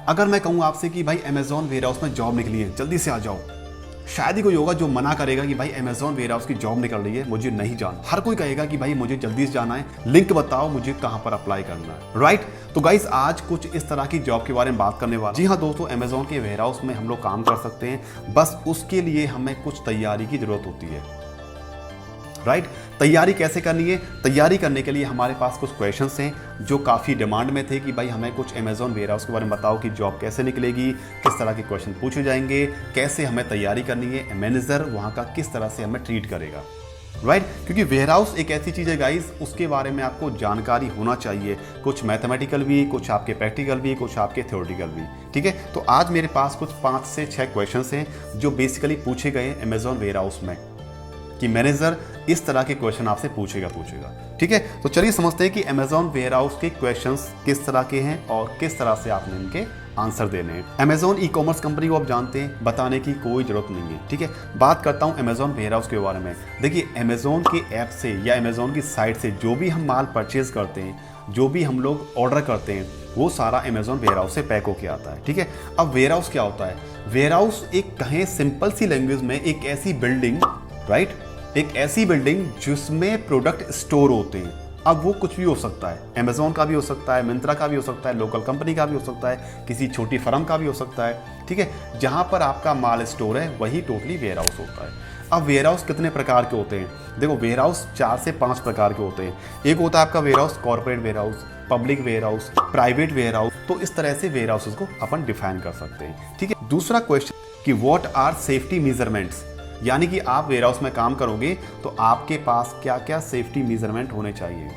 अगर मैं कहूँ आपसे कि भाई अमेजॉन वेयरहाउस में जॉब निकली है, जल्दी से आ जाओ, शायद ही कोई होगा जो मना करेगा कि भाई अमेजॉन वेयरहाउस की जॉब निकल रही है, मुझे नहीं जाना। हर कोई कहेगा कि भाई मुझे जल्दी से जाना है, लिंक बताओ मुझे कहां पर अप्लाई करना है, राइट। तो गाइस आज कुछ इस तरह की जॉब के बारे में बात करने वाला। जी हाँ दोस्तों, अमेजॉन के वेयरहाउस में हम लोग काम कर सकते हैं, बस उसके लिए हमें कुछ तैयारी की जरूरत होती है, राइट। तैयारी कैसे करनी है? तैयारी करने के लिए हमारे पास कुछ क्वेश्चंस हैं जो काफ़ी डिमांड में थे कि भाई हमें कुछ अमेजॉन वेयरहाउस के बारे में बताओ कि जॉब कैसे निकलेगी, किस तरह के क्वेश्चन पूछे जाएंगे, कैसे हमें तैयारी करनी है, मैनेजर वहाँ का किस तरह से हमें ट्रीट करेगा, राइट। क्योंकि वेयरहाउस एक ऐसी चीज़ है गाइस, उसके बारे में आपको जानकारी होना चाहिए, कुछ मैथमेटिकल भी, कुछ आपके प्रैक्टिकल भी, कुछ आपके थ्योरेटिकल भी, ठीक है। तो आज मेरे पास कुछ 5 से 6 क्वेश्चंस हैं जो बेसिकली पूछे गए अमेजॉन वेयरहाउस में कि मैनेजर इस तरह के क्वेश्चन आपसे पूछेगा, ठीक है। तो चलिए समझते हैं कि अमेजॉन वेयरहाउस के क्वेश्चंस किस तरह के हैं और किस तरह से आपने इनके आंसर देने हैं। अमेजॉन ई कॉमर्स कंपनी को आप जानते हैं, बताने की कोई जरूरत नहीं है, ठीक है। बात करता हूं अमेजॉन वेयरहाउस के बारे में। देखिए अमेजॉन के ऐप से या अमेजॉन की साइट से जो भी हम माल परचेज करते हैं, जो भी हम लोग ऑर्डर करते हैं, वो सारा अमेजॉन वेयरहाउस से पैक होके आता है, ठीक है। अब वेयरहाउस क्या होता है? वेयरहाउस एक कहें सिंपल सी लैंग्वेज में एक ऐसी बिल्डिंग, राइट, एक ऐसी बिल्डिंग जिसमें प्रोडक्ट स्टोर होते हैं। अब वो कुछ भी हो सकता है, अमेजॉन का भी हो सकता है, मिंत्रा का भी हो सकता है, लोकल कंपनी का भी हो सकता है, किसी छोटी फर्म का भी हो सकता है, ठीक है। जहां पर आपका माल स्टोर है वही टोटली वेयरहाउस होता है। अब वेयरहाउस कितने प्रकार के होते हैं? देखो वेयरहाउस 4 से 5 प्रकार के होते हैं। एक होता है आपका warehouse corporate warehouse, public warehouse, private warehouse. तो इस तरह से वेयरहाउसेस को अपन डिफाइन कर सकते हैं, ठीक है। दूसरा क्वेश्चन कि व्हाट आर सेफ्टी मेजरमेंट्स, यानी कि आप वेयरहाउस में काम करोगे तो आपके पास क्या क्या सेफ्टी मेजरमेंट होने चाहिए।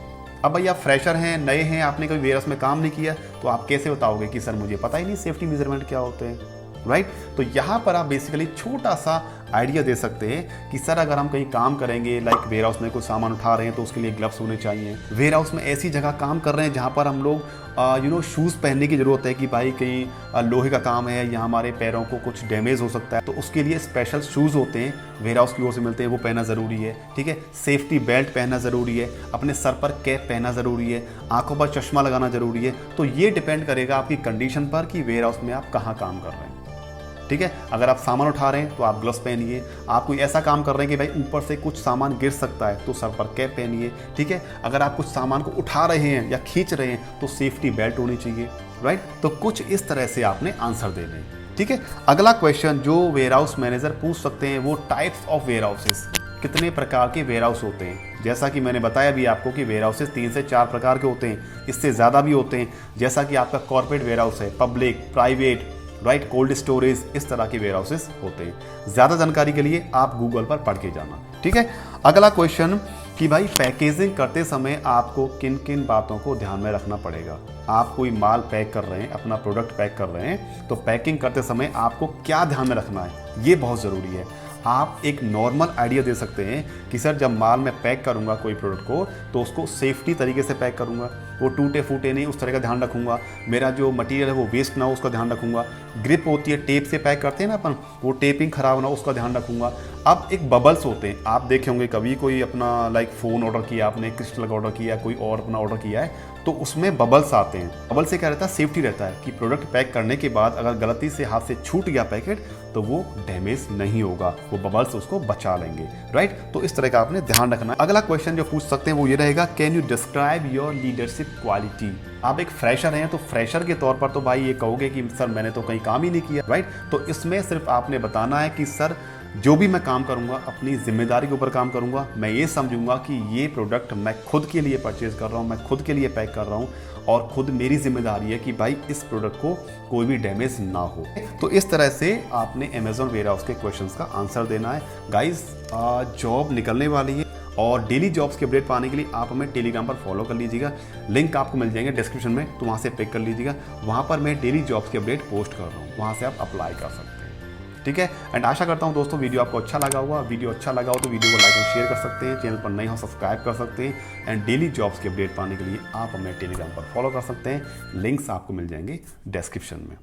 अब भाई आप फ्रेशर हैं, नए हैं, आपने कभी वेयरहाउस में काम नहीं किया, तो आप कैसे बताओगे कि सर मुझे पता ही नहीं सेफ्टी मेजरमेंट क्या होते हैं, राइट। तो यहाँ पर आप बेसिकली छोटा सा आइडिया दे सकते हैं कि सर अगर हम कहीं काम करेंगे, लाइक वेयरहाउस में कोई सामान उठा रहे हैं तो उसके लिए ग्लव्स होने चाहिए। वेयरहाउस में ऐसी जगह काम कर रहे हैं जहाँ पर हम लोग शूज़ पहनने की ज़रूरत है कि भाई कहीं लोहे का काम है या हमारे पैरों को कुछ डैमेज हो सकता है, तो उसके लिए स्पेशल शूज़ होते हैं, वेयरहाउस की ओर से मिलते हैं, वो पहनना ज़रूरी है, ठीक है। सेफ्टी बेल्ट पहनना ज़रूरी है, अपने सर पर कैप पहनना ज़रूरी है, आंखों पर चश्मा लगाना ज़रूरी है। तो ये डिपेंड करेगा आपकी कंडीशन पर कि वेयरहाउस में आप कहाँ काम कर रहे हैं, ठीक है। अगर आप सामान उठा रहे हैं तो आप ग्लव्स पहनिए, आप कोई ऐसा काम कर रहे हैं कि भाई ऊपर से कुछ सामान गिर सकता है तो सर पर कैप पहनिए, ठीक है। अगर आप कुछ सामान को उठा रहे हैं या खींच रहे हैं तो सेफ्टी बेल्ट होनी चाहिए, राइट। तो कुछ इस तरह से आपने आंसर देने हैं, ठीक है। अगला क्वेश्चन जो वेयरहाउस मैनेजर पूछ सकते हैं वो टाइप्स ऑफ वेयरहाउसेस, कितने प्रकार के वेयरहाउस होते हैं। जैसा कि मैंने बताया भी आपको कि वेयरहाउसेस 3 से 4 प्रकार के होते हैं, इससे ज़्यादा भी होते हैं, जैसा कि आपका कॉर्पोरेट वेयरहाउस है, public, private, right, cold storage, इस तरह के वेयरहाउसेस होते हैं। ज़्यादा जानकारी के लिए आप गूगल पर पढ़ के जाना, ठीक है। अगला क्वेश्चन कि भाई पैकेजिंग करते समय आपको किन किन बातों को ध्यान में रखना पड़ेगा। आप कोई माल पैक कर रहे हैं, अपना प्रोडक्ट पैक कर रहे हैं, तो पैकिंग करते समय आपको क्या ध्यान में रखना है, ये बहुत ज़रूरी है। आप एक नॉर्मल आइडिया दे सकते हैं कि सर जब माल मैं पैक करूंगा कोई प्रोडक्ट को तो उसको सेफ्टी तरीके से पैक करूंगा, वो टूटे फूटे नहीं, उस तरह का ध्यान रखूंगा। मेरा जो मटेरियल है वो वेस्ट ना हो, उसका ध्यान रखूंगा। ग्रिप होती है, टेप से पैक करते हैं ना अपन, वो टेपिंग खराब ना हो, उसका ध्यान रखूंगा। अब एक बबल्स होते हैं, आप देखे होंगे कभी कोई अपना लाइक फ़ोन ऑर्डर किया आपने, क्रिस्टल का ऑर्डर किया, कोई और अपना ऑर्डर किया है, तो उसमें बबल्स आते हैं। बबल से क्या रहता है, सेफ्टी रहता है कि प्रोडक्ट पैक करने के बाद अगर गलती से हाथ से छूट गया पैकेट तो वो डैमेज नहीं होगा, वो बबल्स उसको बचा लेंगे, राइट। तो इस तरह का आपने ध्यान रखना है। अगला क्वेश्चन जो पूछ सकते हैं वो ये रहेगा, can you describe your leadership quality. आप एक फ्रेशर हैं तो फ्रेशर के तौर पर तो भाई ये कहोगे कि सर मैंने तो कहीं काम ही नहीं किया, राइट। तो इसमें सिर्फ आपने बताना है कि सर जो भी मैं काम करूंगा अपनी जिम्मेदारी के ऊपर काम करूंगा, मैं ये समझूंगा कि ये प्रोडक्ट मैं खुद के लिए परचेज कर रहा हूँ, मैं खुद के लिए पैक कर रहा हूँ और खुद मेरी जिम्मेदारी है कि भाई इस प्रोडक्ट को कोई भी डैमेज ना हो। तो इस तरह से आपने अमेजॉन वेयरहाउस के क्वेश्चंस का आंसर देना है। गाइस जॉब निकलने वाली है और डेली जॉब्स के अपडेट पाने के लिए आप हमें टेलीग्राम पर फॉलो कर लीजिएगा, लिंक आपको मिल जाएंगे डिस्क्रिप्शन में, तो वहाँ से पिक कर लीजिएगा। वहाँ पर मैं डेली जॉब्स के अपडेट पोस्ट कर रहा हूँ, वहाँ से आप अप्लाई कर सकते हैं, ठीक है। एंड आशा करता हूँ दोस्तों वीडियो आपको अच्छा लगा होगा। वीडियो अच्छा लगा हो तो वीडियो को लाइक एंड शेयर कर सकते हैं, चैनल पर नए हो सब्सक्राइब कर सकते हैं। एंड डेली जॉब्स के अपडेट पाने के लिए आप हमें टेलीग्राम पर फॉलो कर सकते हैं, लिंक्स आपको मिल जाएंगे डिस्क्रिप्शन में।